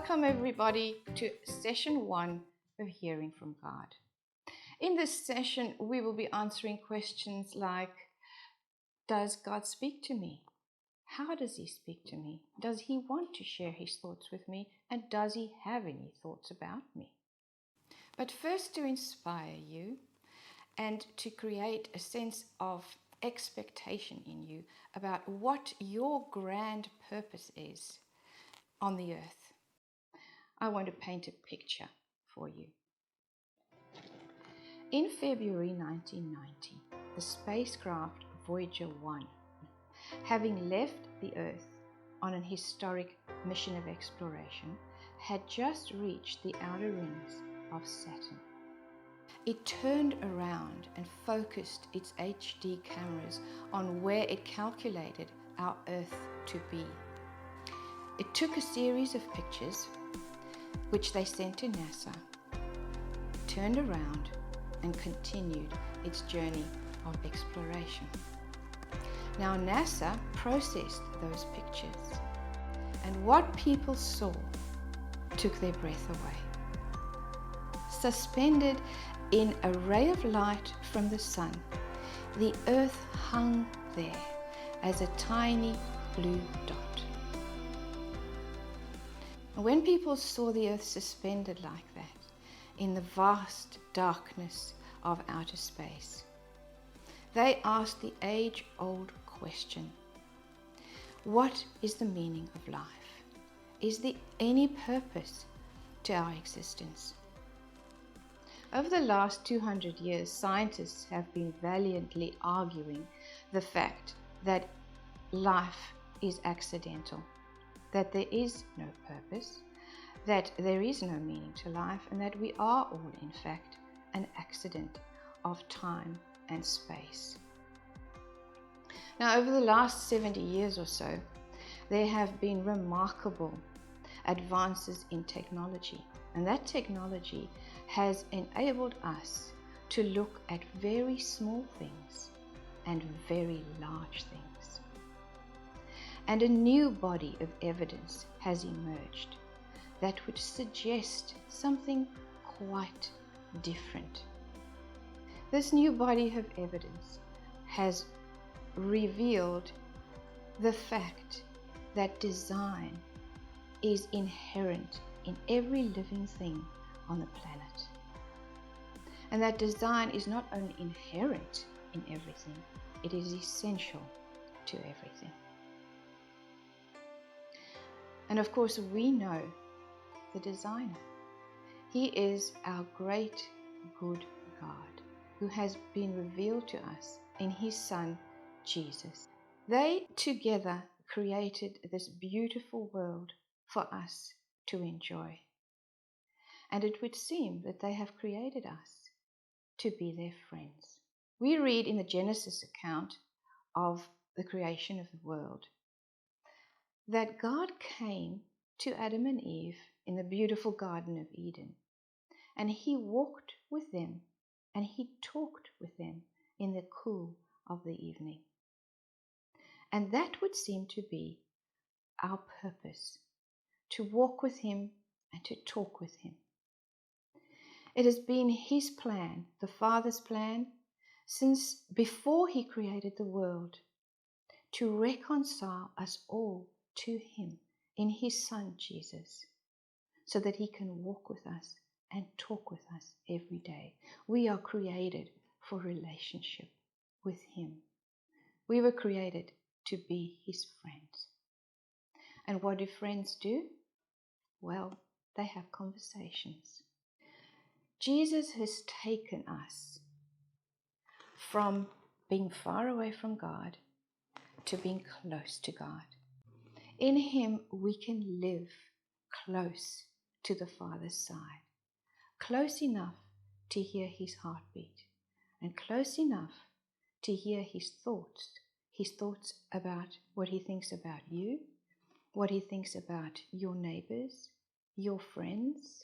Welcome everybody to session 1 of Hearing from God. In this session, we will be answering questions like, does God speak to me? How does he speak to me? Does he want to share his thoughts with me? And does he have any thoughts about me? But first, to inspire you and to create a sense of expectation in you about what your grand purpose is on the earth, I want to paint a picture for you. In February 1990, the spacecraft Voyager 1, having left the Earth on an historic mission of exploration, had just reached the outer rings of Saturn. It turned around and focused its HD cameras on where it calculated our Earth to be. It took a series of pictures which they sent to NASA, turned around and continued its journey of exploration. Now NASA processed those pictures, and what people saw took their breath away. Suspended in a ray of light from the sun, the Earth hung there as a tiny blue dot. When people saw the Earth suspended like that, in the vast darkness of outer space, they asked the age-old question, what is the meaning of life? Is there any purpose to our existence? Over the last 200 years, scientists have been valiantly arguing the fact that life is accidental, that there is no purpose, that there is no meaning to life, and that we are all, in fact, an accident of time and space. Now, over the last 70 years or so, there have been remarkable advances in technology, and that technology has enabled us to look at very small things and very large things. And a new body of evidence has emerged that would suggest something quite different. This new body of evidence has revealed the fact that design is inherent in every living thing on the planet. And that design is not only inherent in everything, it is essential to everything. And of course, we know the designer. He is our great, good God, who has been revealed to us in his Son, Jesus. They together created this beautiful world for us to enjoy. And it would seem that they have created us to be their friends. We read in the Genesis account of the creation of the world that God came to Adam and Eve in the beautiful Garden of Eden, and he walked with them and he talked with them in the cool of the evening. And that would seem to be our purpose, to walk with him and to talk with him. It has been his plan, the Father's plan, since before he created the world, to reconcile us all to him in his Son Jesus, so that he can walk with us and talk with us every day. We are created for relationship with him. We were created to be his friends. And what do friends do? Well, they have conversations. Jesus has taken us from being far away from God to being close to God. In him we can live close to the Father's side, close enough to hear his heartbeat, and close enough to hear his thoughts about what he thinks about you, what he thinks about your neighbors, your friends,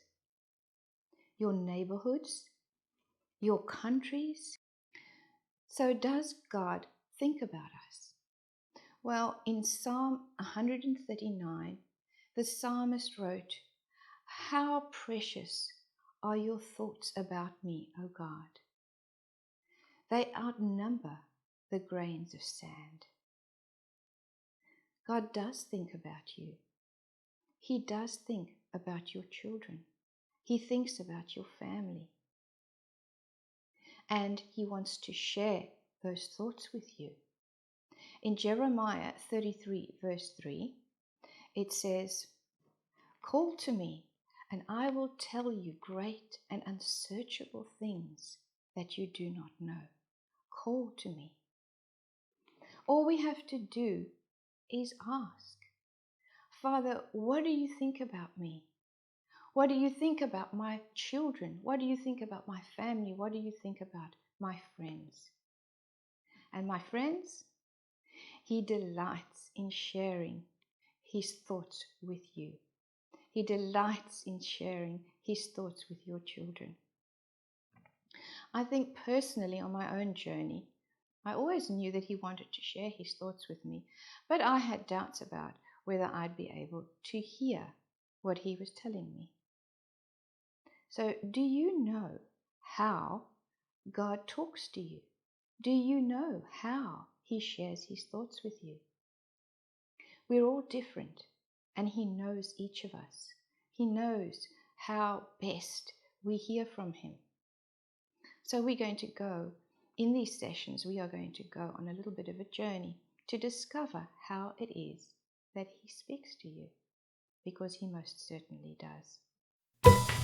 your neighborhoods, your countries. So does God think about us? Well, in Psalm 139, the psalmist wrote, How precious are your thoughts about me, O God. They outnumber the grains of sand. God does think about you. He does think about your children. He thinks about your family. And He wants to share those thoughts with you. In Jeremiah 33 verse 3, it says, "Call to me, and I will tell you great and unsearchable things that you do not know. Call to me." All we have to do is ask, "Father, what do you think about me? What do you think about my children? What do you think about my family? What do you think about my friends?" And my friends, He delights in sharing His thoughts with you. He delights in sharing His thoughts with your children. I think personally on my own journey, I always knew that He wanted to share His thoughts with me, but I had doubts about whether I'd be able to hear what He was telling me. So, do you know how God talks to you? Do you know how He shares His thoughts with you? We're all different, and He knows each of us. He knows how best we hear from Him. So we're going to go, in these sessions, we are going to go on a little bit of a journey to discover how it is that He speaks to you, because He most certainly does.